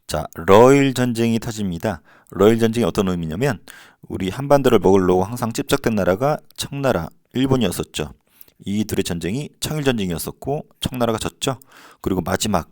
자, 러일 전쟁이 터집니다. 러일 전쟁이 어떤 의미냐면 우리 한반도를 먹으려고 항상 찝적된 나라가 청나라, 일본이었었죠. 이 둘의 전쟁이 청일전쟁이었었고 청나라가 졌죠. 그리고 마지막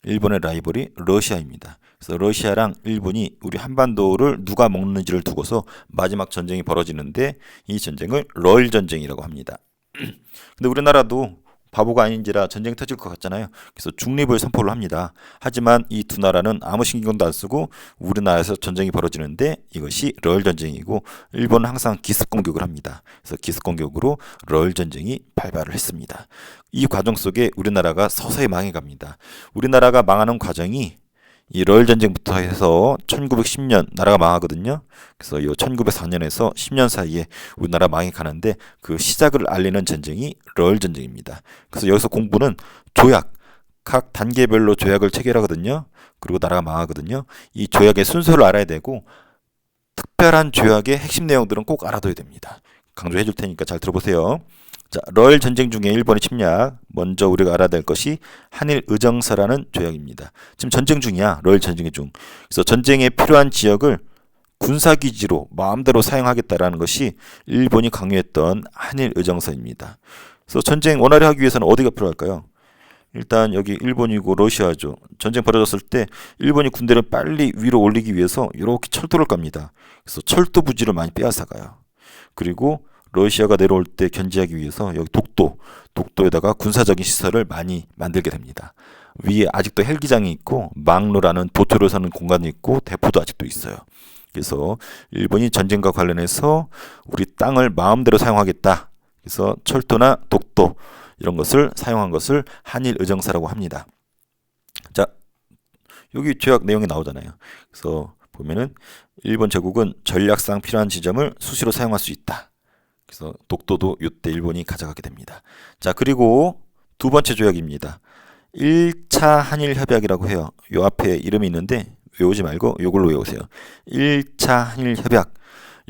일본의 라이벌이 러시아입니다. 그래서 러시아랑 일본이 우리 한반도를 누가 먹는지를 두고서 마지막 전쟁이 벌어지는데 이 전쟁을 러일 전쟁이라고 합니다. 근데 우리나라도 바보가 아닌지라 전쟁이 터질 것 같잖아요. 그래서 중립을 선포를 합니다. 하지만 이 두 나라는 아무 신경도 안 쓰고 우리나라에서 전쟁이 벌어지는데 이것이 러일 전쟁이고 일본은 항상 기습 공격을 합니다. 그래서 기습 공격으로 러일 전쟁이 발발을 했습니다. 이 과정 속에 우리나라가 서서히 망해갑니다. 우리나라가 망하는 과정이 이 러일 전쟁부터 해서 1910년 나라가 망하거든요. 그래서 이 1904년에서 10년 사이에 우리나라 망해 가는데 그 시작을 알리는 전쟁이 러일 전쟁입니다. 그래서 여기서 공부는 조약, 각 단계별로 조약을 체결하거든요. 그리고 나라가 망하거든요. 이 조약의 순서를 알아야 되고 특별한 조약의 핵심 내용들은 꼭 알아둬야 됩니다. 강조해 줄 테니까 잘 들어보세요. 자, 러일 전쟁 중에 일본의 침략, 먼저 우리가 알아야 될 것이 한일 의정서라는 조약입니다. 지금 전쟁 중이야. 러일 전쟁 중. 그래서 전쟁에 필요한 지역을 군사기지로 마음대로 사용하겠다라는 것이 일본이 강요했던 한일 의정서입니다. 그래서 전쟁 원활히 하기 위해서는 어디가 필요할까요? 일단 여기 일본이고 러시아죠. 전쟁 벌어졌을 때 일본이 군대를 빨리 위로 올리기 위해서 이렇게 철도를 깝니다. 그래서 철도 부지를 많이 빼앗아가요. 그리고 러시아가 내려올 때 견제하기 위해서 여기 독도에다가 군사적인 시설을 많이 만들게 됩니다. 위에 아직도 헬기장이 있고 망루라는 보트를 서는 공간이 있고 대포도 아직도 있어요. 그래서 일본이 전쟁과 관련해서 우리 땅을 마음대로 사용하겠다. 그래서 철도나 독도 이런 것을 사용한 것을 한일 의정서라고 합니다. 자, 여기 조약 내용이 나오잖아요. 그래서 보면은 일본 제국은 전략상 필요한 지점을 수시로 사용할 수 있다. 그래서 독도도 이때 일본이 가져가게 됩니다. 자, 그리고 두 번째 조약입니다. 1차 한일 협약이라고 해요. 요 앞에 이름이 있는데 외우지 말고 요걸로 외우세요. 1차 한일 협약.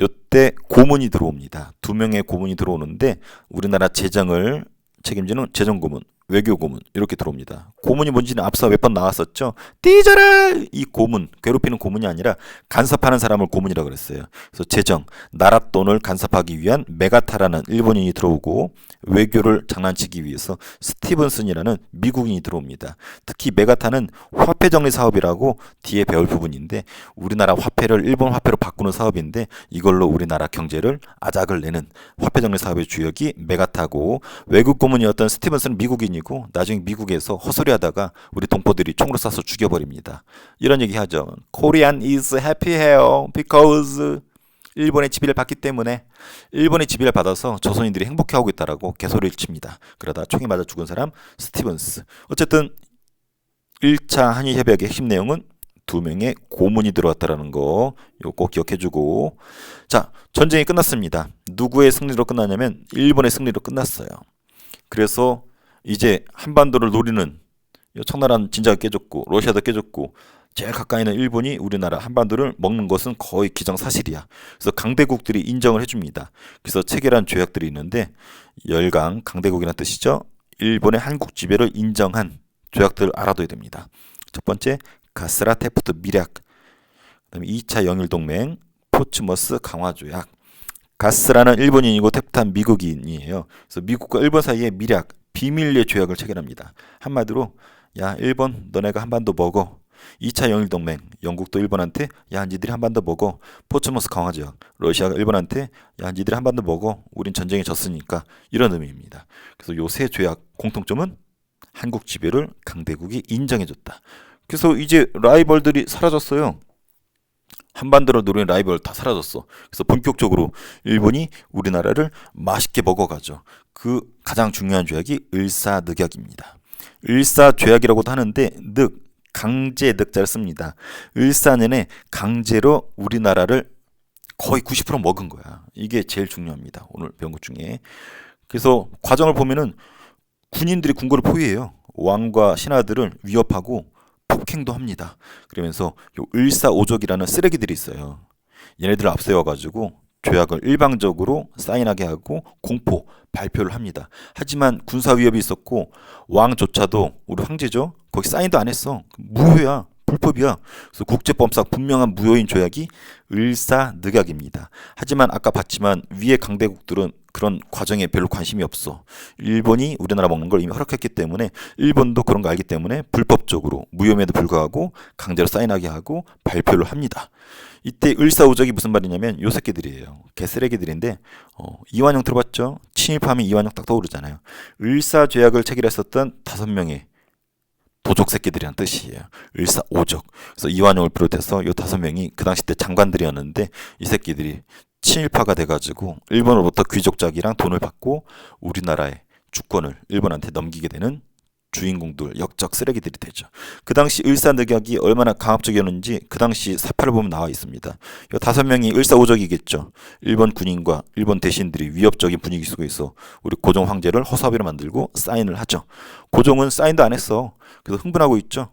요때 고문이 들어옵니다. 두 명의 고문이 들어오는데 우리나라 재정을 책임지는 재정고문, 외교고문 이렇게 들어옵니다. 고문이 뭔지는 앞서 몇 번 나왔었죠. 띠져라! 이 고문, 괴롭히는 고문이 아니라 간섭하는 사람을 고문이라고 그랬어요. 그래서 재정, 나라 돈을 간섭하기 위한 메가타라는 일본인이 들어오고 외교를 장난치기 위해서 스티븐슨이라는 미국인이 들어옵니다. 특히 메가타는 화폐 정리 사업이라고 뒤에 배울 부분인데 우리나라 화폐를 일본 화폐로 바꾸는 사업인데 이걸로 우리나라 경제를 아작을 내는 화폐 정리 사업의 주역이 메가타고 외국 고문이었던 스티븐슨은 미국인이고 나중에 미국에서 헛소리하다가 우리 동포들이 총으로 쏴서 죽여버립니다. 이런 얘기 하죠. Korean is happy here because 일본의 지배를 받기 때문에 일본의 지배를 받아서 조선인들이 행복해하고 있다라고 개소리를 칩니다. 그러다 총에 맞아 죽은 사람 스티븐스. 어쨌든 1차 한일 협약의 핵심 내용은 두 명의 고문이 들어왔다라는 거 이거 꼭 기억해주고 자, 전쟁이 끝났습니다. 누구의 승리로 끝나냐면 일본의 승리로 끝났어요. 그래서 이제 한반도를 노리는 청나라는 진작에 깨졌고 러시아도 깨졌고 제일 가까이 있는 일본이 우리나라 한반도를 먹는 것은 거의 기정사실이야. 그래서 강대국들이 인정을 해줍니다. 그래서 체결한 조약들이 있는데 열강, 강대국이라는 뜻이죠. 일본의 한국 지배를 인정한 조약들을 알아둬야 됩니다. 첫 번째 가스라테프트 밀약, 그다음에 2차 영일동맹, 포츠머스 강화조약. 가스라는 일본인이고 테프트는 미국인이에요. 그래서 미국과 일본 사이에 밀약, 비밀리에 조약을 체결합니다. 한마디로 야 일본 너네가 한반도 먹어. 2차 영일동맹 영국도 일본한테 야 니들이 한반도 먹어. 포츠머스 강화조약 러시아가 일본한테 야 니들이 한반도 먹어. 우린 전쟁에 졌으니까 이런 의미입니다. 그래서 요 세 조약 공통점은 한국 지배를 강대국이 인정해줬다. 그래서 이제 라이벌들이 사라졌어요. 한반도를 노리는 라이벌 다 사라졌어. 그래서 본격적으로 일본이 우리나라를 맛있게 먹어가죠. 그 가장 중요한 조약이 을사늑약입니다. 을사조약이라고도 하는데 늑, 강제 늑자를 씁니다. 을사년에 강제로 우리나라를 거의 90% 먹은 거야. 이게 제일 중요합니다. 오늘 배운 것 중에. 그래서 과정을 보면은 군인들이 궁궐을 포위해요. 왕과 신하들을 위협하고 폭행도 합니다. 그러면서 요 을사오족이라는 쓰레기들이 있어요. 얘네들을 앞세워가지고 조약을 일방적으로 사인하게 하고 공포 발표를 합니다. 하지만 군사 위협이 있었고 왕조차도 우리 황제죠. 거기 사인도 안 했어. 무효야. 불법이야. 그래서 국제법상 분명한 무효인 조약이 을사늑약입니다. 하지만 아까 봤지만 위의 강대국들은 그런 과정에 별로 관심이 없어. 일본이 우리나라 먹는 걸 이미 허락했기 때문에 일본도 그런 거 알기 때문에 불법적으로 무효임에도 불구하고 강제로 사인하게 하고 발표를 합니다. 이때 을사오적이 무슨 말이냐면 요 새끼들이에요. 개쓰레기들인데 이완용 들어봤죠? 친일파하면 이완용 딱 떠오르잖아요. 을사죄약을 체결했었던 5명의 도적 새끼들이란 뜻이에요. 을사오적. 그래서 이완용을 비롯해서 요 5명이 그 당시 때 장관들이었는데 이 새끼들이 친일파가 돼가지고 일본으로부터 귀족작이랑 돈을 받고 우리나라의 주권을 일본한테 넘기게 되는 주인공들, 역적 쓰레기들이 되죠. 그 당시 을사늑약이 얼마나 강압적이었는지 그 당시 사파를 보면 나와 있습니다. 이 5명이 을사오적이겠죠. 일본 군인과 일본 대신들이 위협적인 분위기 속에서 우리 고종 황제를 허수아비로 만들고 사인을 하죠. 고종은 사인도 안 했어. 그래서 흥분하고 있죠.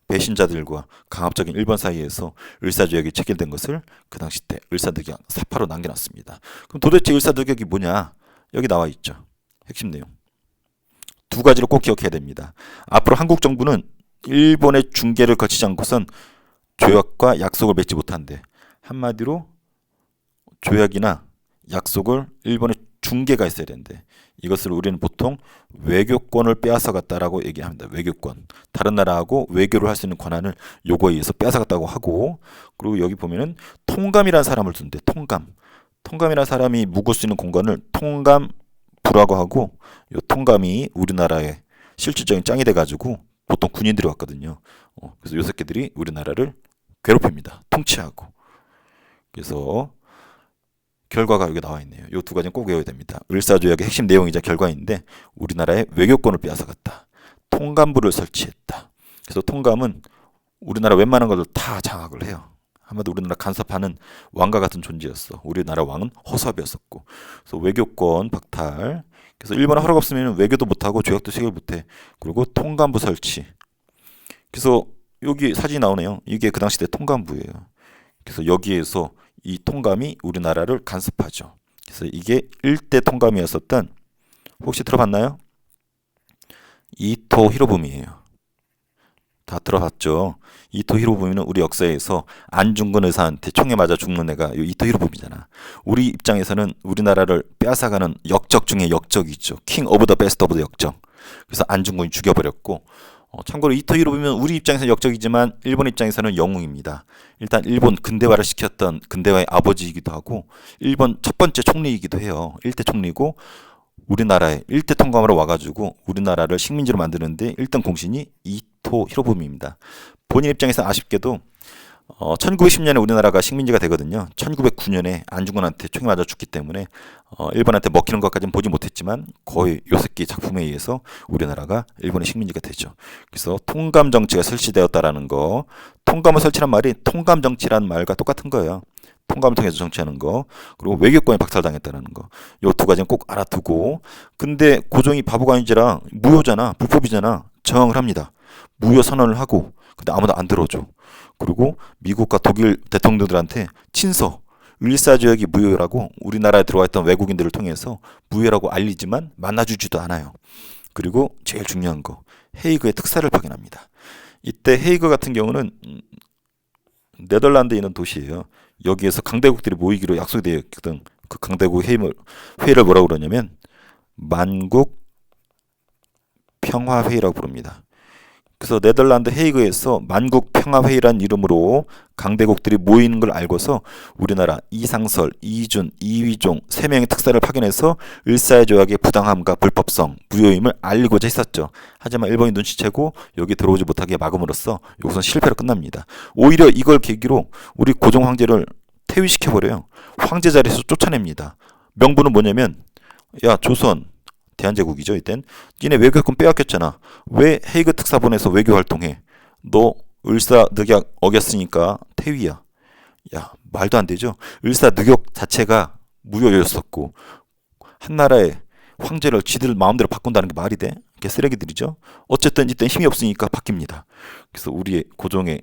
배신자들과 강압적인 일본 사이에서 을사조약이 체결된 것을 그 당시 때 을사늑약 사파로 남겨놨습니다. 그럼 도대체 을사늑약이 뭐냐? 여기 나와 있죠. 핵심 내용. 2가지를 꼭 기억해야 됩니다. 앞으로 한국 정부는 일본의 중개를 거치지 않고선 조약과 약속을 맺지 못한대. 한마디로 조약이나 약속을 일본의 중개가 있어야 된대. 이것을 우리는 보통 외교권을 빼앗아갔다라고 얘기합니다. 외교권. 다른 나라하고 외교를 할 수 있는 권한을 요거에 의해서 빼앗아갔다고 하고, 그리고 여기 보면은 통감이라는 사람을 둔대. 통감. 통감이라는 사람이 묵을 수 있는 공간을 통감부라고 하고, 이 통감이 우리나라의 실질적인 짱이 돼가지고 보통 군인들이 왔거든요. 그래서 요 새끼들이 우리나라를 괴롭힙니다. 통치하고. 그래서 결과가 여기 나와 있네요. 이 2가지는 꼭 외워야 됩니다. 을사조약의 핵심 내용이자 결과인데 우리나라의 외교권을 빼앗아갔다. 통감부를 설치했다. 그래서 통감은 우리나라 웬만한 것을 다 장악을 해요. 한마디로 우리나라 간섭하는 왕과 같은 존재였어. 우리나라 왕은 허수아비였었고. 그래서 외교권 박탈. 그래서 일본 허락 없으면 외교도 못하고 조약도 체결 못해. 그리고 통감부 설치. 그래서 여기 사진이 나오네요. 이게 그 당시 때 통감부예요. 그래서 여기에서 이 통감이 우리나라를 간섭하죠. 그래서 이게 1대 통감이었었던, 혹시 들어봤나요? 이토 히로부미예요. 다 들어봤죠? 이토 히로부미는 우리 역사에서 안중근 의사한테 총에 맞아 죽는 애가 이 이토 히로부미잖아. 우리 입장에서는 우리나라를 빼앗아가는 역적 중에 역적이죠. 킹 오브 더 베스트 오브 더 역적. 그래서 안중근이 죽여버렸고, 참고로 이토 히로부미는 우리 입장에서는 역적이지만 일본 입장에서는 영웅입니다. 일단 일본 근대화를 시켰던 근대화의 아버지이기도 하고 일본 첫 번째 총리이기도 해요. 1대 총리고 우리나라에 1대 통감으로 와가지고 우리나라를 식민지로 만드는데 1등 공신이 이토 히로부미입니다. 본인 입장에서 아쉽게도 1910년에 우리나라가 식민지가 되거든요. 1909년에 안중근한테 총이 맞아 죽기 때문에 일본한테 먹히는 것까지는 보지 못했지만 거의 요 새끼 작품에 의해서 우리나라가 일본의 식민지가 되죠. 그래서 통감 정치가 설치되었다라는 거, 통감을 설치란 말이 통감 정치라는 말과 똑같은 거예요. 통감을 통해서 정치하는 거, 그리고 외교권이 박탈당했다는 거. 요 2가지는 꼭 알아두고, 근데 고종이 바보가 아니라 무효잖아, 불법이잖아. 저항을 합니다. 무효 선언을 하고, 근데 아무도 안 들어줘. 그리고 미국과 독일 대통령들한테 친서, 을사조약이 무효라고 우리나라에 들어와 있던 외국인들을 통해서 무효라고 알리지만 만나주지도 않아요. 그리고 제일 중요한 거, 헤이그의 특사를 파견합니다. 이때 헤이그 같은 경우는 네덜란드에 있는 도시예요. 여기에서 강대국들이 모이기로 약속되어 있거든. 그 강대국 회의를 뭐라고 그러냐면 만국 평화회의라고 부릅니다. 그래서 네덜란드 헤이그에서 만국 평화회의란 이름으로 강대국들이 모이는 걸 알고서 우리나라 이상설, 이준, 이휘종 3명의 특사를 파견해서 을사조약의 부당함과 불법성, 무효임을 알리고자 했었죠. 하지만 일본이 눈치채고 여기 들어오지 못하게 막음으로써 여기서 실패로 끝납니다. 오히려 이걸 계기로 우리 고종 황제를 퇴위시켜버려요. 황제 자리에서 쫓아냅니다. 명분은 뭐냐면, 야 조선 대한제국이죠. 이땐 니네 외교권 빼앗겼잖아. 왜 헤이그 특사 보내서 외교 활동해? 너 을사늑약 어겼으니까 퇴위야. 야, 말도 안 되죠. 을사늑약 자체가 무효였었고 한 나라의 황제를 지들 마음대로 바꾼다는 게 말이 돼? 그게 쓰레기들이죠. 어쨌든 이때 힘이 없으니까 바뀝니다. 그래서 우리의 고종의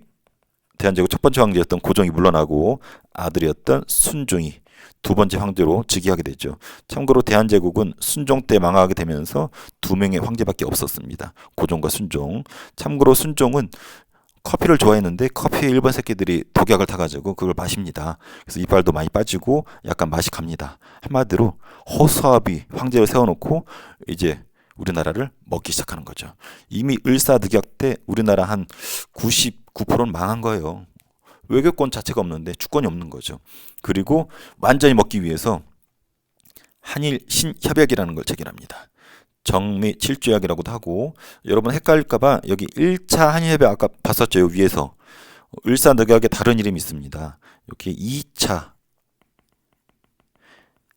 대한제국 첫 번째 황제였던 고종이 물러나고 아들이었던 순종이 2번째 황제로 즉위하게 되죠. 참고로 대한제국은 순종 때 망하게 되면서 2명의 황제밖에 없었습니다. 고종과 순종. 참고로 순종은 커피를 좋아했는데 커피에 일본 새끼들이 독약을 타가지고 그걸 마십니다. 그래서 이빨도 많이 빠지고 약간 맛이 갑니다. 한마디로 허수아비 황제를 세워놓고 이제 우리나라를 먹기 시작하는 거죠. 이미 을사늑약 때 우리나라 한 99%는 망한 거예요. 외교권 자체가 없는데 주권이 없는 거죠. 그리고 완전히 먹기 위해서 한일 신협약이라는 걸 체결합니다. 정미 7조약이라고도 하고, 여러분 헷갈릴까봐 여기 1차 한일협약 아까 봤었죠. 위에서 을사늑약의 다른 이름이 있습니다. 여기 2차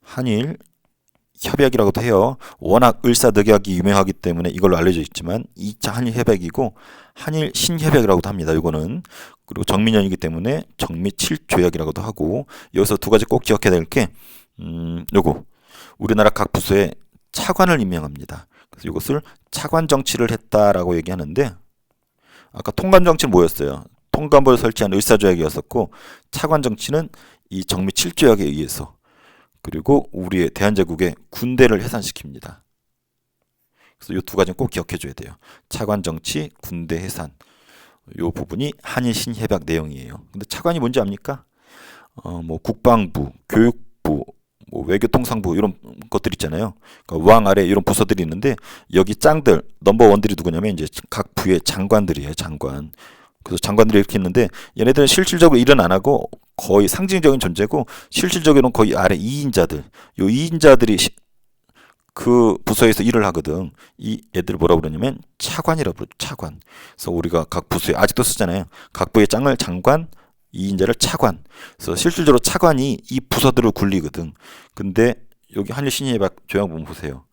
한일 협약이라고도 해요. 워낙 을사늑약이 유명하기 때문에 이걸로 알려져 있지만 2차 한일 협약이고 한일 신협약이라고도 합니다. 이거는 그리고 정민연이기 때문에 정미 7조약이라고도 하고, 여기서 두 가지 꼭 기억해야 될 게 요거 우리나라 각 부서에 차관을 임명합니다. 그래서 이것을 차관 정치를 했다라고 얘기하는데, 아까 통감 정치는 뭐였어요? 통감부를 설치한 을사조약이었었고, 차관 정치는 이 정미 7조약에 의해서, 그리고 우리의 대한제국의 군대를 해산시킵니다. 그래서 이 두 가지는 꼭 기억해 줘야 돼요. 차관 정치, 군대 해산. 이 부분이 한일 신협약 내용이에요. 근데 차관이 뭔지 압니까? 뭐 국방부, 교육부, 뭐 외교통상부 이런 것들 있잖아요. 그러니까 왕 아래 이런 부서들이 있는데, 여기 짱들 넘버 원들이 누구냐면 이제 각 부의 장관들이에요. 장관. 그래서 장관들이 이렇게 있는데, 얘네들은 실질적으로 일은 안 하고 거의 상징적인 존재고, 실질적으로는 거의 아래 2인자들. 요 2인자들이 그 부서에서 일을 하거든. 이 애들 뭐라고 그러냐면 차관이라고 부르죠. 차관. 그래서 우리가 각 부서에 아직도 쓰잖아요. 각 부의 짱을 장관, 2인자를 차관. 그래서 실질적으로 차관이 이 부서들을 굴리거든. 근데 여기 한일 신협약 조약 보면 보세요.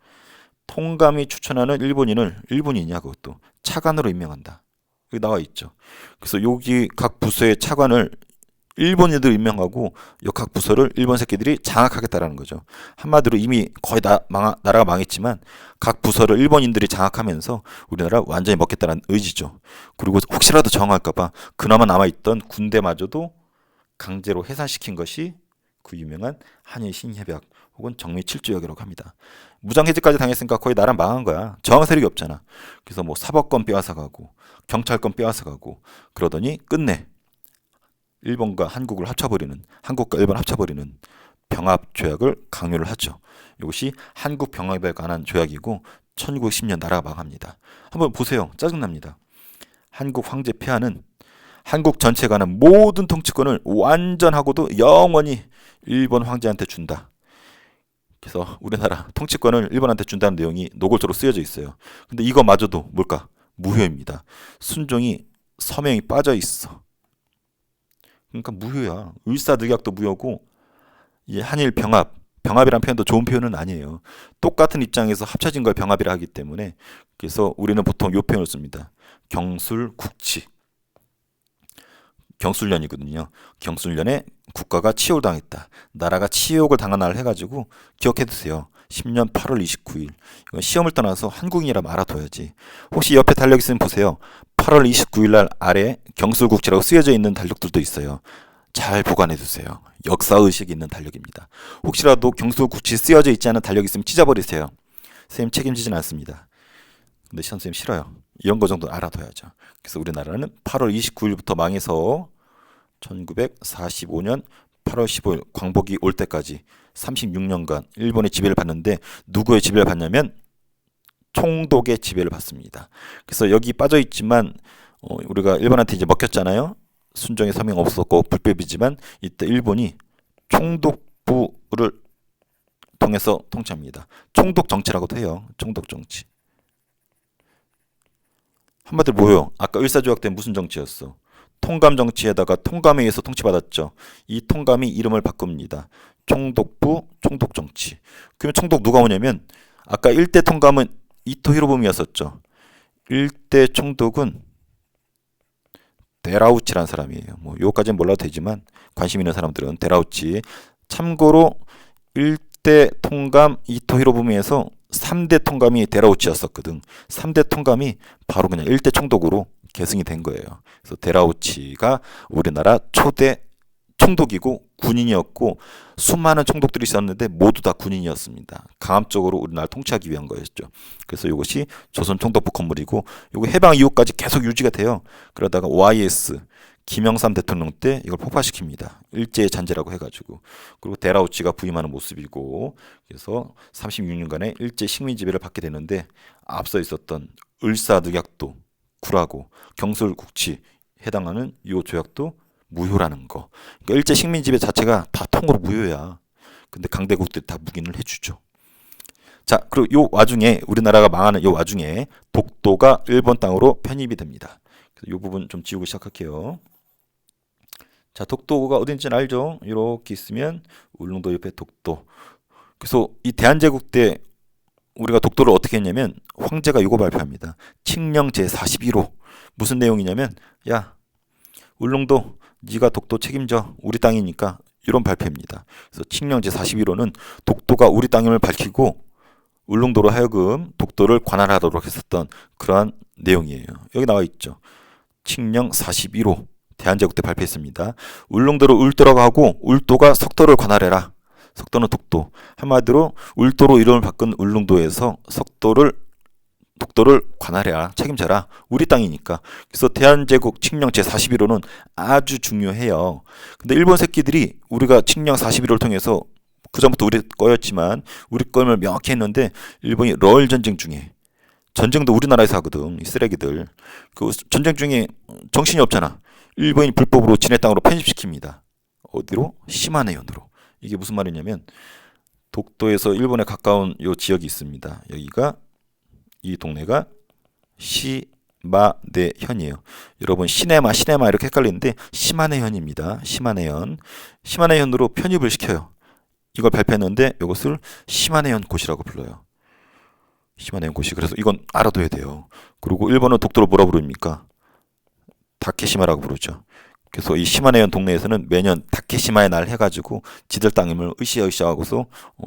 통감이 추천하는 일본인을 일본인이야 그것도 차관으로 임명한다. 여기 나와 있죠. 그래서 여기 각 부서의 차관을 일본인들 임명하고 이 각 부서를 일본 새끼들이 장악하겠다라는 거죠. 한마디로 이미 거의 나라가 망했지만 각 부서를 일본인들이 장악하면서 우리나라 완전히 먹겠다는 의지죠. 그리고 혹시라도 정할까봐 그나마 남아있던 군대마저도 강제로 해산시킨 것이 그 유명한 한일 신협약 혹은 정미 7조약이라고 합니다. 무장해제까지 당했으니까 거의 나라 망한 거야. 저항 세력이 없잖아. 그래서 뭐 사법권 빼앗아가고 경찰권 빼앗아가고 그러더니 끝내 일본과 한국을 합쳐버리는, 한국과 일본 합쳐버리는 병합 조약을 강요를 하죠. 이것이 한국 병합에 관한 조약이고 1910년 나라가 망합니다. 한번 보세요. 짜증납니다. 한국 황제 폐하는 한국 전체에 관한 모든 통치권을 완전하고도 영원히 일본 황제한테 준다. 그래서 우리나라 통치권을 일본한테 준다는 내용이 노골적으로 쓰여져 있어요. 근데 이거마저도 뭘까? 무효입니다. 순종이 서명이 빠져 있어. 그러니까 무효야. 을사늑약도 무효고, 이 한일 병합이라는 표현도 좋은 표현은 아니에요. 똑같은 입장에서 합쳐진 걸 병합이라 하기 때문에, 그래서 우리는 보통 이 표현을 씁니다. 경술국치. 경술련이거든요. 경술련에 국가가 치욕을 당했다. 나라가 치욕을 당한 날 해가지고 기억해 두세요. 10년 8월 29일. 이건 시험을 떠나서 한국인이라 알아둬야지. 혹시 옆에 달력 있으면 보세요. 8월 29일 날 아래 경술국치라고 쓰여져 있는 달력들도 있어요. 잘 보관해 두세요. 역사의식이 있는 달력입니다. 혹시라도 경술국치 쓰여져 있지 않은 달력 있으면 찢어버리세요. 선생님 책임지진 않습니다. 근데 선생님 싫어요. 이런 거 정도 알아둬야죠. 그래서 우리나라는 8월 29일부터 망해서 1945년 8월 15일 광복이 올 때까지 36년간 일본의 지배를 받는데, 누구의 지배를 받냐면 총독의 지배를 받습니다. 그래서 여기 빠져 있지만 우리가 일본한테 이제 먹혔잖아요. 순종의 서명 없었고 불법이지만 이때 일본이 총독부를 통해서 통치합니다. 총독 정치라고도 해요. 총독 정치. 한마디로 뭐예요? 아까 을사조약 때 무슨 정치였어? 통감 정치에다가 통감에 의해서 통치받았죠. 이 통감이 이름을 바꿉니다. 총독부, 총독 정치. 그러면 총독 누가 오냐면, 아까 1대 통감은 이토 히로부미였었죠. 1대 총독은 데라우치라는 사람이에요. 뭐 요까지는 몰라도 되지만 관심 있는 사람들은 데라우치. 참고로 1대 통감 이토 히로부미에서 3대 통감이 데라우치였었거든. 3대 통감이 바로 그냥 1대 총독으로 계승이 된 거예요. 그래서 데라우치가 우리나라 초대 총독이고 군인이었고 수많은 총독들이 있었는데 모두 다 군인이었습니다. 강압적으로 우리나라를 통치하기 위한 거였죠. 그래서 이것이 조선 총독부 건물이고 이거 해방 이후까지 계속 유지가 돼요. 그러다가 YS 김영삼 대통령 때 이걸 폭파시킵니다. 일제의 잔재라고 해가지고. 그리고 데라우치가 부임하는 모습이고, 그래서 36년간의 일제 식민 지배를 받게 되는데 앞서 있었던 을사늑약도 굴하고 경술국치 해당하는 이 조약도 무효라는 거. 그러니까 일제 식민 지배 자체가 다 통으로 무효야. 근데 강대국들이 다 묵인을 해주죠. 자, 그리고 요 와중에 우리나라가 망하는 요 와중에 독도가 일본 땅으로 편입이 됩니다. 그래서 요 부분 좀 지우고 시작할게요. 자, 독도가 어딘지는 알죠? 이렇게 있으면 울릉도 옆에 독도. 그래서 이 대한제국 때 우리가 독도를 어떻게 했냐면 황제가 이거 발표합니다. 칙령 제41호. 무슨 내용이냐면 야, 울릉도 네가 독도 책임져. 우리 땅이니까. 이런 발표입니다. 그래서 칙령 제41호는 독도가 우리 땅임을 밝히고 울릉도로 하여금 독도를 관할하도록 했었던 그러한 내용이에요. 여기 나와 있죠. 칙령 41호. 대한제국 때 발표했습니다. 울릉도를 울도라고 하고 울도가 석도를 관할해라. 석도는 독도. 한마디로 울도로 이름을 바꾼 울릉도에서 독도를 관할해라. 책임져라. 우리 땅이니까. 그래서 대한제국 칙령 제41호는 아주 중요해요. 근데 일본 새끼들이 우리가 칙령 41호를 통해서 그전부터 우리 거였지만 우리 거임을 명확히 했는데 일본이 러일 전쟁 중에 전쟁도 우리나라에서 하거든. 이 쓰레기들. 그 전쟁 중에 정신이 없잖아. 일본이 불법으로 진해 땅으로 편입시킵니다. 어디로? 시마네현으로. 이게 무슨 말이냐면 독도에서 일본에 가까운 요 지역이 있습니다. 여기가 이 동네가 시마네현이에요. 여러분 시네마 이렇게 헷갈리는데 시마네현입니다. 시마네현으로 편입을 시켜요. 이걸 발표했는데 이것을 시마네현 고시라고 불러요. 시마네현 고시. 그래서 이건 알아둬야 돼요. 그리고 일본은 독도를 뭐라 부릅니까? 다케시마라고 부르죠. 그래서 이 시마네현 동네에서는 매년 다케시마의 날 해가지고 지들 땅임을 으쌰으쌰하고서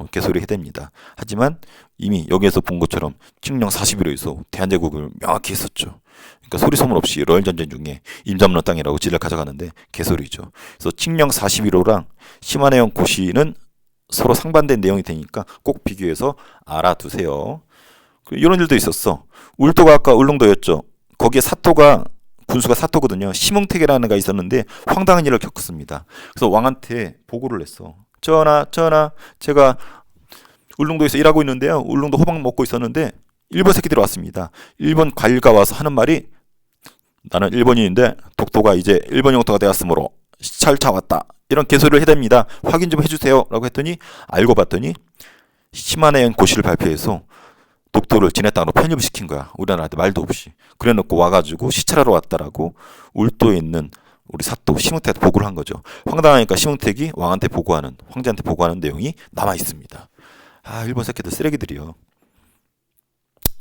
개소리 해댑니다. 하지만 이미 여기에서 본 것처럼 칙령 41호에서 대한제국을 명확히 했었죠. 그러니까 소리 소문 없이 러일 전쟁 중에 임자문화 땅이라고 지들 가져가는데 개소리죠. 그래서 칙령 41호랑 시마네현 고시는 서로 상반된 내용이 되니까 꼭 비교해서 알아두세요. 이런 일도 있었어. 울도가 아까 울릉도였죠. 거기에 사토가 군수가 사토거든요. 심흥택이라는 애가 있었는데 황당한 일을 겪었습니다. 그래서 왕한테 보고를 했어. 전하, 제가 울릉도에서 일하고 있는데요. 울릉도 호박 먹고 있었는데 일본 새끼들이 왔습니다. 일본 관리가 와서 하는 말이 나는 일본인인데 독도가 이제 일본 영토가 되었으므로 시찰차 왔다. 이런 개소리를 해댑니다. 확인 좀 해주세요. 라고 했더니 알고 봤더니 시마네현 고시를 발표해서 독도를 진해 땅으로 편입을 시킨 거야. 우리나라한테 말도 없이. 그래놓고 와가지고 시찰하러 왔다라고 울도에 있는 우리 사또 심흥택한테 보고를 한 거죠. 황당하니까 심흥택이 왕한테 보고하는, 황제한테 보고하는 내용이 남아 있습니다. 아, 일본 새끼들 쓰레기들이요.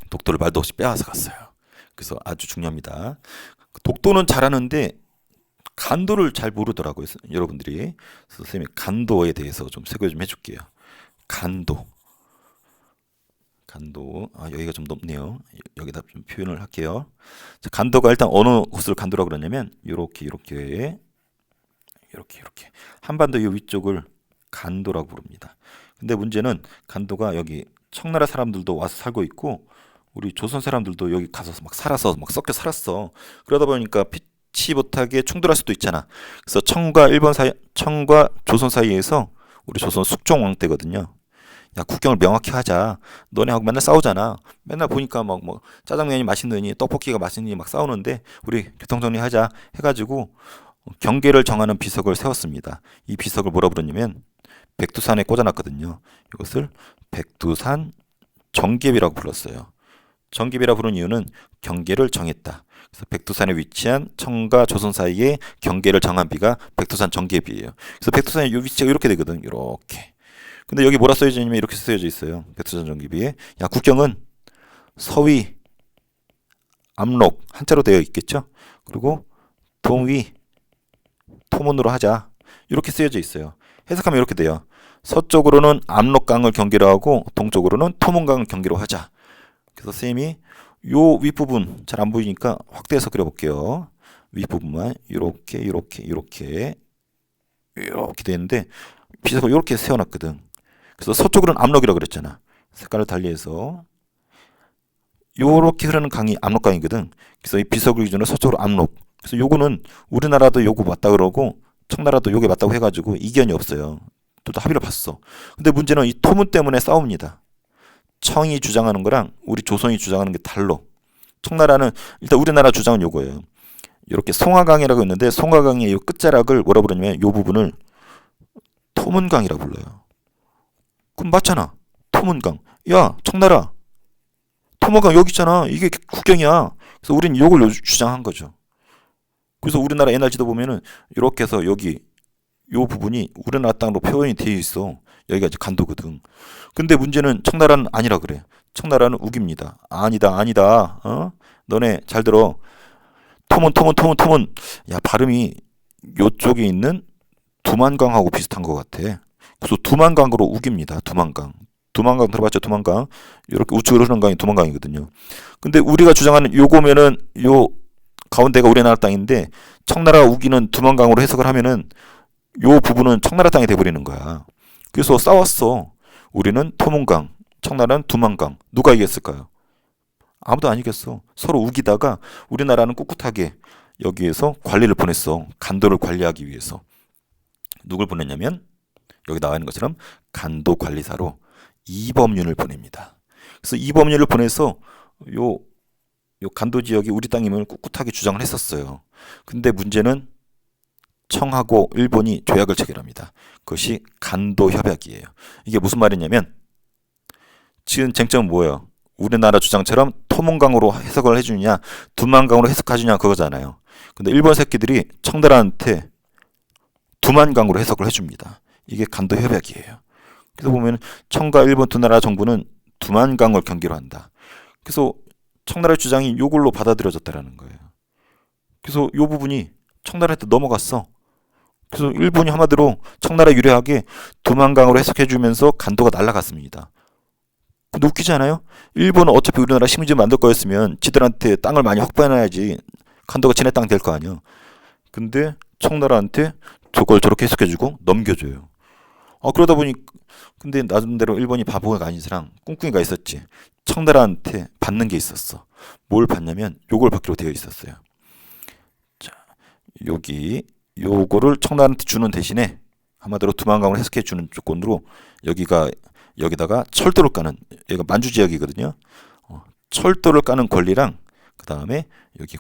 독도를 말도 없이 빼앗아 갔어요. 그래서 아주 중요합니다. 독도는 잘하는데 간도를 잘 모르더라고요. 여러분들이. 그래서 선생님이 간도에 대해서 좀 설교 좀 해줄게요. 간도. 여기가 좀 높네요. 여기다 좀 표현을 할게요. 자, 간도가 일단 어느 곳을 간도라고 그러냐면 이렇게 한반도 이 위쪽을 간도라고 부릅니다. 근데 문제는 간도가 여기 청나라 사람들도 와서 살고 있고 우리 조선 사람들도 여기 가서 막 살아서 막 섞여 살았어. 그러다 보니까 피치 못하게 충돌할 수도 있잖아. 그래서 청과 조선 사이에서 우리 조선 숙종 왕 때거든요. 야, 국경을 명확히 하자. 너네하고 맨날 싸우잖아. 맨날 보니까 막 뭐 짜장면이 맛있느니 떡볶이가 맛있느니 막 싸우는데 우리 교통정리하자 해가지고 경계를 정하는 비석을 세웠습니다. 이 비석을 뭐라 부르냐면 백두산에 꽂아놨거든요. 이것을 백두산 정계비라고 불렀어요. 정계비라 부른 이유는 경계를 정했다. 그래서 백두산에 위치한 청과 조선 사이에 경계를 정한 비가 백두산 정계비예요. 그래서 백두산의 위치가 이렇게 되거든. 이렇게. 근데 여기 뭐라 써져 있냐면 이렇게 써져 있어요. 백두산 정계비에. 야, 국경은 서위, 압록 한자로 되어 있겠죠. 그리고 동위, 토문으로 하자. 이렇게 쓰여져 있어요. 해석하면 이렇게 돼요. 서쪽으로는 압록강을 경계로 하고 동쪽으로는 토문강을 경계로 하자. 그래서 쌤이 요 윗부분 잘 안 보이니까 확대해서 그려볼게요. 윗부분만 이렇게 이렇게 돼 있는데 비석을 이렇게 세워놨거든. 그래서 서쪽으로는 압록이라고 그랬잖아. 색깔을 달리해서 요렇게 흐르는 강이 압록강이거든. 그래서 이 비석을 기준으로 서쪽으로 압록. 그래서 요거는 우리나라도 요거 맞다 그러고 청나라도 요게 맞다고 해가지고 이견이 없어요. 또 합의를 봤어. 근데 문제는 이 토문 때문에 싸웁니다. 청이 주장하는 거랑 우리 조선이 주장하는 게 달라. 청나라는 일단 우리나라 주장은 요거예요. 이렇게 송화강이라고 있는데 송화강의 이 끝자락을 뭐라 부르냐면 요 부분을 토문강이라고 불러요. 그럼 맞잖아. 토문강. 야, 청나라. 토문강 여기 있잖아. 이게 국경이야. 그래서 우리는 요걸 주장한 거죠. 그래서 우리나라 옛날 지도 보면은 이렇게 해서 여기 요 부분이 우리나라 땅으로 표현이 되어 있어. 여기가 이제 간도거든. 근데 문제는 청나라는 아니라 그래. 청나라는 우깁니다. 아니다, 아니다. 너네 잘 들어. 토문. 야, 발음이 요쪽에 있는 두만강하고 비슷한 것 같아. 그래서 두만강으로 우깁니다. 두만강. 두만강 들어봤죠? 두만강. 이렇게 우측으로 흐르는 강이 두만강이거든요. 근데 우리가 주장하는 요거면은 요 가운데가 우리나라 땅인데 청나라 우기는 두만강으로 해석을 하면은 요 부분은 청나라 땅이 돼버리는 거야. 그래서 싸웠어. 우리는 토문강, 청나라는 두만강. 누가 이겼을까요? 아무도 안 이겼어. 서로 우기다가 우리나라는 꿋꿋하게 여기에서 관리를 보냈어. 간도를 관리하기 위해서. 누굴 보냈냐면 여기 나와 있는 것처럼 간도 관리사로 이범윤을 보냅니다. 그래서 이범윤을 보내서 요 간도 지역이 우리 땅임을 꿋꿋하게 주장을 했었어요. 근데 문제는 청하고 일본이 조약을 체결합니다. 그것이 간도 협약이에요. 이게 무슨 말이냐면 지금 쟁점은 뭐예요? 우리나라 주장처럼 토문강으로 해석을 해주느냐 두만강으로 해석해주냐 그거잖아요. 근데 일본 새끼들이 청나라한테 두만강으로 해석을 해줍니다. 이게 간도 협약이에요. 그래서 보면 청과 일본 두 나라 정부는 두만강을 경계로 한다. 그래서 청나라의 주장이 요걸로 받아들여졌다라는 거예요. 그래서 요 부분이 청나라한테 넘어갔어. 그래서 일본이 한마디로 청나라 유리하게 두만강으로 해석해주면서 간도가 날아갔습니다. 근데 웃기지 않아요? 일본은 어차피 우리나라 식민지 만들 거였으면 지들한테 땅을 많이 확보해놔야지 간도가 지네 땅 될 거 아니야. 근데 청나라한테 저걸 저렇게 해석해주고 넘겨줘요. 그러다 보니 근데 나름대로 일본이 바보가 아닌 이상 꿍꿍이가 있었지. 청나라한테 받는 게 있었어. 뭘 받냐면 요걸 받기로 되어 있었어요. 자, 여기 요거를 청나라한테 주는 대신에 한마디로 두만강을 해석해 주는 조건으로 여기다가 철도를 까는 여기가 만주 지역이거든요. 철도를 까는 권리랑 그 다음에 여기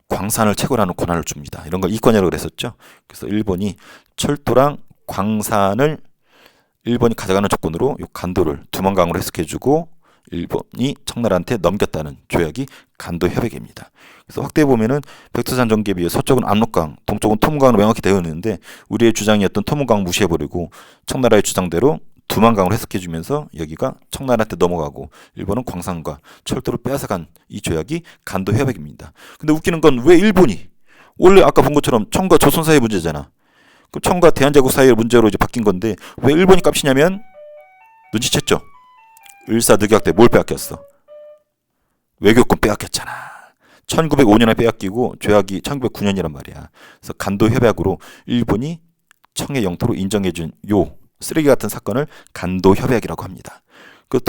광산을 채굴하는 권한을 줍니다. 이런 걸 이권이라고 그랬었죠. 그래서 일본이 철도랑 광산을 일본이 가져가는 조건으로 이 간도를 두만강으로 해석해주고 일본이 청나라한테 넘겼다는 조약이 간도 협약입니다. 그래서 확대해 보면은 백두산 전기에 비해 서쪽은 압록강, 동쪽은 토문강으로 명확히 되어 있는데 우리의 주장이었던 토문강 무시해버리고 청나라의 주장대로 두만강으로 해석해주면서 여기가 청나라한테 넘어가고 일본은 광산과 철도를 빼앗아간 이 조약이 간도 협약입니다. 근데 웃기는 건 왜 일본이 원래 아까 본 것처럼 청과 조선 사이의 문제잖아. 그럼 청과 대한제국 사이의 문제로 이제 바뀐 건데 왜 일본이 깝치냐면 눈치챘죠. 을사늑약 때 뭘 빼앗겼어? 외교권 빼앗겼잖아. 1905년에 빼앗기고 조약이 1909년이란 말이야. 그래서 간도 협약으로 일본이 청의 영토로 인정해준 요 쓰레기 같은 사건을 간도 협약이라고 합니다. 그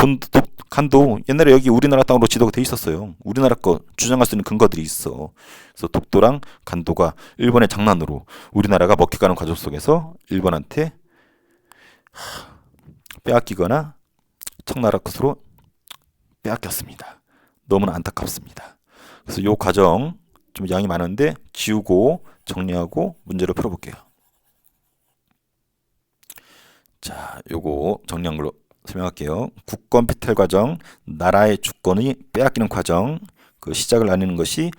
간도 옛날에 여기 우리나라 땅으로 지도가 돼 있었어요. 우리나라 거 주장할 수 있는 근거들이 있어. 그래서 독도랑 간도가 일본의 장난으로 우리나라가 먹혀가는 과정 속에서 일본한테 빼앗기거나 청나라 것으로 빼앗겼습니다. 너무나 안타깝습니다. 그래서 이 과정 좀 양이 많은데 지우고 정리하고 문제를 풀어볼게요. 자, 요거 정리한 걸로 설명할게요. 국권 피탈 과정, 나라의 주권이 빼앗기는 과정, 그 시작을 나누는 것이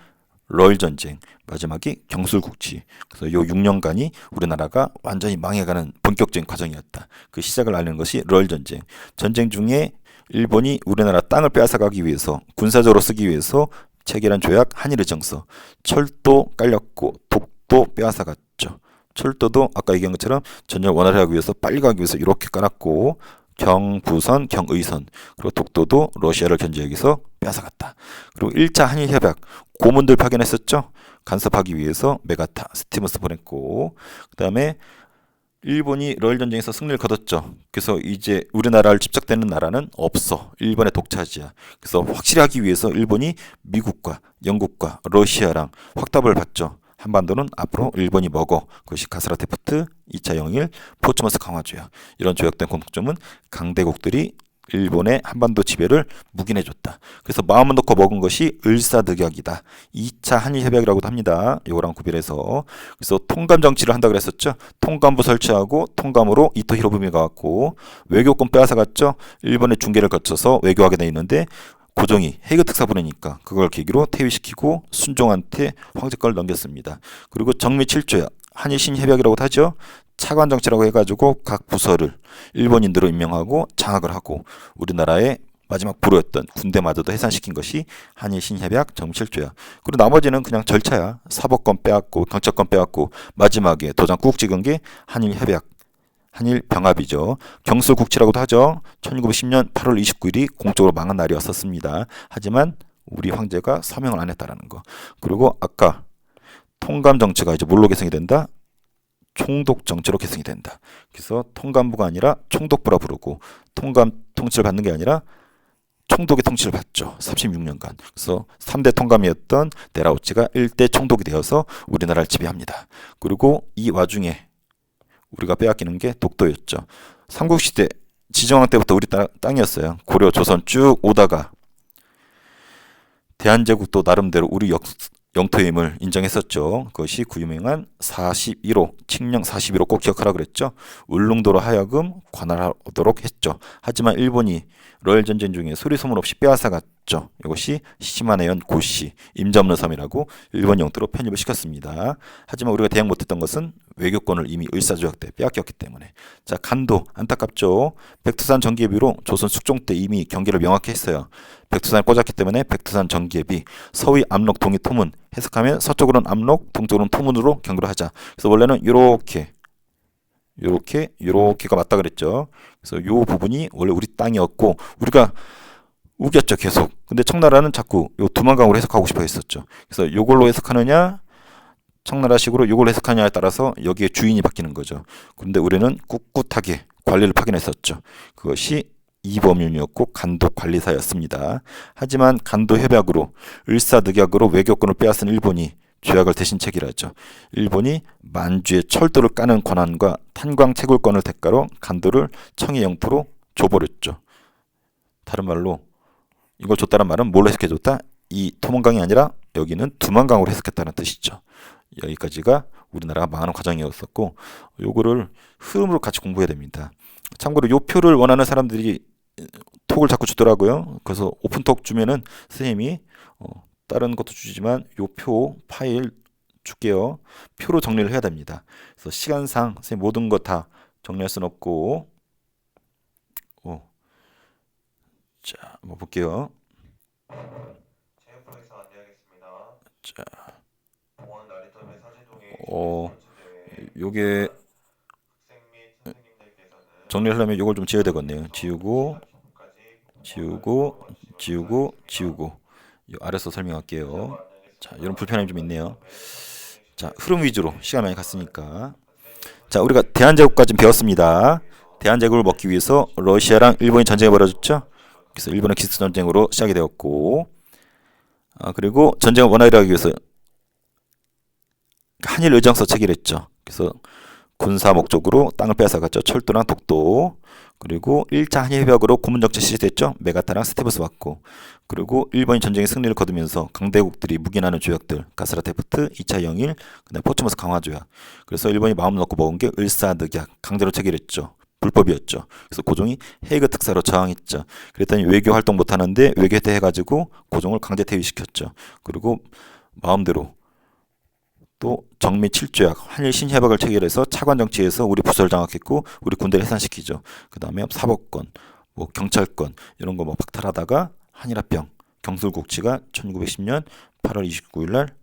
러일 전쟁, 마지막이 경술국치. 그래서 요 6년간이 우리나라가 완전히 망해가는 본격적인 과정이었다. 그 시작을 알리는 것이 러일 전쟁. 전쟁 중에 일본이 우리나라 땅을 빼앗아가기 위해서 군사적으로 쓰기 위해서 체결한 조약 한일의정서. 철도 깔렸고 독도 빼앗아갔죠. 철도도 아까 얘기한 것처럼 전쟁을 원활히 하기 위해서 빨리 가기 위해서 이렇게 깔았고 경부선, 경의선 그리고 독도도 러시아를 견제하기 위해서 빼앗아갔다. 그리고 1차 한일협약 고문들 파견했었죠. 간섭하기 위해서 메가타, 스티븐스 보냈고, 그 다음에 일본이 러일 전쟁에서 승리를 거뒀죠. 그래서 이제 우리나라를 집적되는 나라는 없어. 일본의 독차지야. 그래서 확실히 하기 위해서 일본이 미국과 영국과 러시아랑 확답을 받죠. 한반도는 앞으로 일본이 먹어. 그것이 가스라테프트, 2차 영일, 포츠머스 강화조약. 이런 조약된 공통점은 강대국들이 일본의 한반도 지배를 묵인해줬다. 그래서 마음을 놓고 먹은 것이 을사늑약이다. 2차 한일협약이라고도 합니다. 이거랑 구별해서. 그래서 통감 정치를 한다고 그랬었죠. 통감부 설치하고 통감으로 이토 히로부미가 왔고, 외교권 빼앗아 갔죠. 일본의 중개를 거쳐서 외교하게 돼 있는데, 고종이 헤이그 특사 보내니까 그걸 계기로 퇴위시키고 순종한테 황제권을 넘겼습니다. 그리고 정미 7조약, 한일 신협약이라고도 하죠. 차관 정치라고 해가지고 각 부서를 일본인들로 임명하고 장악을 하고, 우리나라의 마지막 불호였던 군대마저도 해산시킨 것이 한일 신협약 정미 7조약. 그리고 나머지는 그냥 절차야. 사법권 빼앗고 경찰권 빼앗고 마지막에 도장 꾹 찍은 게 한일 협약, 한일 병합이죠. 경술국치라고도 하죠. 1910년 8월 29일이 공적으로 망한 날이었었습니다. 하지만 우리 황제가 서명을 안 했다라는 거. 그리고 아까 통감 정치가 이제 뭘로 개성이 된다? 총독 정치로 개성이 된다. 그래서 통감부가 아니라 총독부라 부르고, 통감 통치를 받는 게 아니라 총독의 통치를 받죠. 36년간. 그래서 3대 통감이었던 데라우치가 1대 총독이 되어서 우리나라를 지배합니다. 그리고 이 와중에 우리가 빼앗기는 게 독도였죠. 삼국시대 지정왕 때부터 우리 땅이었어요. 고려, 조선 쭉 오다가 대한제국도 나름대로 우리 영토임을 인정했었죠. 그것이 그 유명한 41호, 칙령 41호 꼭 기억하라 그랬죠. 울릉도로 하여금 관할하도록 했죠. 하지만 일본이 러일 전쟁 중에 소리 소문 없이 빼앗아갔죠. 이것이 시마네현 고시, 임자 없는 섬이라고 일본 영토로 편입을 시켰습니다. 하지만 우리가 대응 못했던 것은 외교권을 이미 을사조약 때 빼앗겼기 때문에. 자, 간도 안타깝죠. 백두산 전기협의로 조선 숙종 때 이미 경계를 명확히 했어요. 백두산을 꽂았기 때문에 백두산 전기협의, 서위 압록 동이 토문, 해석하면 서쪽으로는 압록, 동쪽으로는 토문으로 경계를 하자. 그래서 원래는 요렇게가 맞다 그랬죠. 그래서 요 부분이 원래 우리 땅이었고, 우리가 우겼죠, 계속. 근데 청나라는 자꾸 요 두만강으로 해석하고 싶어 했었죠. 그래서 요걸로 해석하느냐, 청나라식으로 요걸 해석하느냐에 따라서 여기에 주인이 바뀌는 거죠. 그런데 우리는 꿋꿋하게 관리를 파견했었죠. 그것이 이범윤이었고 간도 관리사였습니다. 하지만 간도 협약으로, 을사늑약으로 외교권을 빼앗은 일본이 조약을 대신 체결하죠. 일본이 만주의 철도를 까는 권한과 탄광 채굴권을 대가로 간도를 청해 영토로 줘버렸죠. 다른 말로 이걸 줬다는 말은 뭘로 해석해줬다? 이 토문강이 아니라 여기는 두만강으로 해석했다는 뜻이죠. 여기까지가 우리나라가 망하는 과정이었었고, 요거를 흐름으로 같이 공부해야 됩니다. 참고로 요 표를 원하는 사람들이 톡을 자꾸 주더라고요. 그래서 오픈톡 주면은 선생님이 다른 것도 주지만 요 표 파일 줄게요. 표로 정리를 해야 됩니다. 그래서 시간상 선생님 모든 거 다 정리할 수는 없고, 자, 한번 볼게요. 체육부에서 안내하겠습니다. 자, 공원 나리터의 사제동의 요게 학생 및 선생님들께서는 정리하려면 요걸 좀 지워야 되겠네요. 지우고 요 아래서 설명할게요. 자, 이런 불편함이 좀 있네요. 자, 흐름 위주로 시간 많이 갔으니까. 자, 우리가 대한제국까지 배웠습니다. 대한제국을 먹기 위해서 러시아랑 일본이 전쟁을 벌여줬죠. 그래서 일본은 기습 전쟁으로 시작이 되었고, 그리고 전쟁을 원활하게 하기 위해서 한일 의정서 체결했죠. 그래서 군사 목적으로 땅을 빼앗아갔죠. 철도랑 독도. 그리고 1차 한일협약으로 고문정치 실시됐죠. 메가타랑 스테브스 받고. 그리고 일본이 전쟁에 승리를 거두면서 강대국들이 묵인하는 조약들, 가스라테프트, 2차 영일, 그다음에 포츠머스 강화조약. 그래서 일본이 마음 놓고 먹은 게 을사늑약, 강제로 체결했죠. 불법이었죠. 그래서 고종이 헤이그 특사로 저항했죠. 그랬더니 외교 활동 못하는데 외교태 해가지고 고종을 강제 퇴위시켰죠. 그리고 마음대로 또 정미 7조약, 한일 신협약을 체결해서 차관 정치에서 우리 부서를 장악했고 우리 군대를 해산시키죠. 그 다음에 사법권, 뭐 경찰권 이런 거 뭐 박탈하다가 한일합병, 경술국치가 1910년 8월 29일 날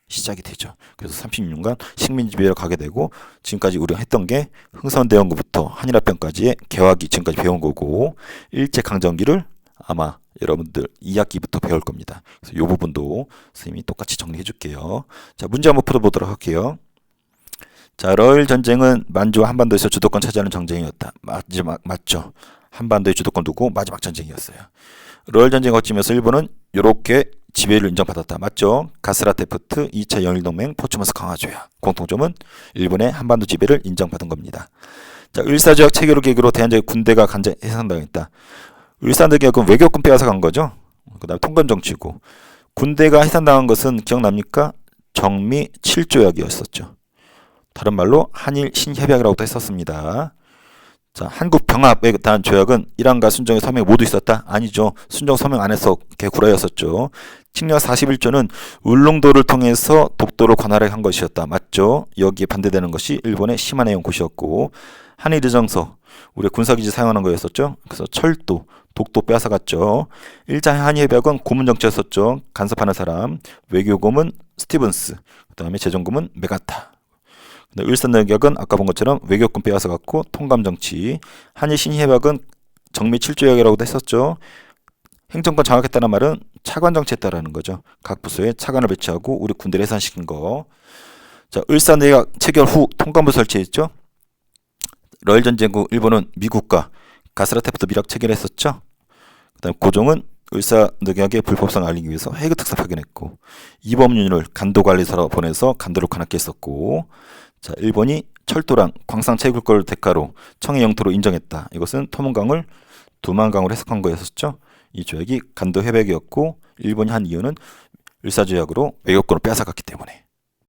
시작이 되죠. 그래서 36년간 식민지배로 가게 되고, 지금까지 우리가 했던 게 흥선대원구부터 한일합병까지의 개화기 지금까지 배운 거고, 일제강점기를 아마 여러분들 2학기부터 배울 겁니다. 그래서 이 부분도 선생님이 똑같이 정리해 줄게요. 자, 문제 한번 풀어보도록 할게요. 자, 러일 전쟁은 만주와 한반도에서 주도권 차지하는 전쟁이었다. 맞죠? 한반도의 주도권 두고 마지막 전쟁이었어요. 러일 전쟁 거치면서 일본은 이렇게 지배를 인정받았다. 맞죠? 가스라테프트, 2차 영일동맹, 포츠머스 강화조약. 공통점은 일본의 한반도 지배를 인정받은 겁니다. 자, 을사조약 체결을 계기로 대한민국 군대가 간접 해산당했다. 을사조약은 외교권 빼앗아 간 거죠. 그 다음에 통관정치고. 군대가 해산당한 것은 기억납니까? 정미 7조약이었었죠. 다른 말로 한일 신협약이라고도 했었습니다. 자, 한국 병합에 대한 조약은 이란과 순정의 서명이 모두 있었다? 아니죠. 순정 서명 안 해서 개구라였었죠. 칙령 41조는 울릉도를 통해서 독도를 관할한 것이었다. 맞죠? 여기에 반대되는 것이 일본의 시마네용 고시였고, 한일의정서, 우리 군사기지 사용하는 거였었죠. 그래서 철도, 독도 빼앗아갔죠. 1차 한일협약은 고문정치였었죠. 간섭하는 사람. 외교고문 스티븐스, 그 다음에 재정고문 메가타. 을사조약은 아까 본 것처럼 외교권 빼앗아갔고 통감정치. 한일 신협약은 정미 7조약이라고도 했었죠. 행정권 장악했다는 말은 차관정치했다라는 거죠. 각 부서에 차관을 배치하고 우리 군대를 해산시킨 거. 자, 을사조약 체결 후 통감부 설치했죠. 러일 전쟁 후 일본은 미국과 가스라테프트 밀약 체결했었죠. 그다음 고종은 을사조약의 불법성을 알리기 위해서 해그 특사 파견했고, 이범윤을 간도관리사로 보내서 간도를 관할게 했었고, 자, 일본이 철도랑 광산 채굴걸 대가로 청해 영토로 인정했다. 이것은 토문강을 두만강으로 해석한 거였었죠. 이 조약이 간도 협약이었고, 일본이 한 이유는 을사조약으로 외교권을 빼앗아갔기 때문에.